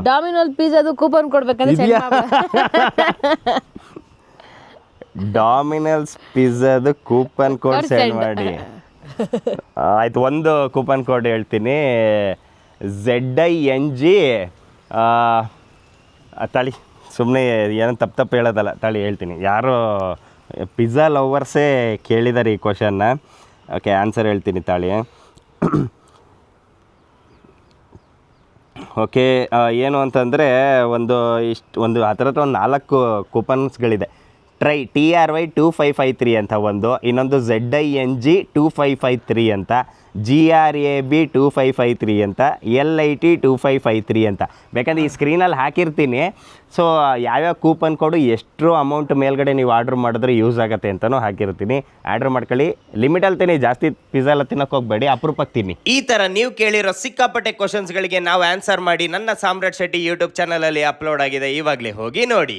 ಡಾಮಿನೋಲ್ ಪಿಜ್ಜಾದು coupon ಕೊಡ್ಬೇಕಂದ್ರೆ send ಇದ್ಯಾ? ಮಾಡ್ಬಿಡು. ಡಾಮಿನಲ್ಸ್ ಪಿಜ್ಜಾದು coupon code send ಮಾಡಿ. ಆಯ್ತು, ಒಂದು ಕೂಪನ್ ಕೋಡ್ ಹೇಳ್ತೀನಿ. ZING ತಳಿ, ಸುಮ್ಮನೆ ಏನೋ ತಪ್ಪು ಹೇಳೋದಲ್ಲ, ತಳಿ ಹೇಳ್ತೀನಿ. ಯಾರೋ ಪಿಜ್ಜಾ ಲವರ್ಸೇ ಕೇಳಿದ್ದಾರೆ ಈ ಕ್ವಶನ್ನ. ಓಕೆ, ಆನ್ಸರ್ ಹೇಳ್ತೀನಿ ತಾಳಿ. ಓಕೆ, ಏನು ಅಂತಂದರೆ ಒಂದು ಆ ಥರದ ಒಂದು 4 ಕೂಪನ್ಸ್ಗಳಿದೆ. ಟ್ರೈ TRY 2553 ಅಂತ ಒಂದು, ಇನ್ನೊಂದು ZING 2553 ಅಂತ, GRAB 2553 ಅಂತ, LIT 2553 ಅಂತ. ಬೇಕಂದ್ರೆ ಈ ಸ್ಕ್ರೀನಲ್ಲಿ ಹಾಕಿರ್ತೀನಿ. ಸೊ ಯಾವ್ಯಾವ ಕೂಪನ್ ಕೋಡು ಎಷ್ಟು ಅಮೌಂಟ್ ಮೇಲ್ಗಡೆ ನೀವು ಆರ್ಡ್ರ್ ಮಾಡಿದ್ರೆ ಯೂಸ್ ಆಗುತ್ತೆ ಅಂತಲೂ ಹಾಕಿರ್ತೀನಿ. ಆರ್ಡ್ರ್ ಮಾಡ್ಕೊಳ್ಳಿ. ಲಿಮಿಟಲ್ಲಿ ತಿನ್ನಿ, ಜಾಸ್ತಿ ಪಿಜ್ಜಾ ಎಲ್ಲ ತಿನ್ನೋಕೆ ಹೋಗಬೇಡಿ, ಅಪರೂಪಕ್ಕೆ ತಿನ್ನಿ. ಈ ಥರ ನೀವು ಕೇಳಿರೋ ಸಿಕ್ಕಾಪಟ್ಟೆ ಕ್ವಶನ್ಸ್ಗಳಿಗೆ ನಾವು ಆನ್ಸರ್ ಮಾಡಿ ನನ್ನ ಸಾಮ್ರಾಟ್ ಶೆಟ್ಟಿ ಯೂಟ್ಯೂಬ್ ಚಾನಲಲ್ಲಿ ಅಪ್ಲೋಡ್ ಆಗಿದೆ. ಇವಾಗಲೇ ಹೋಗಿ ನೋಡಿ.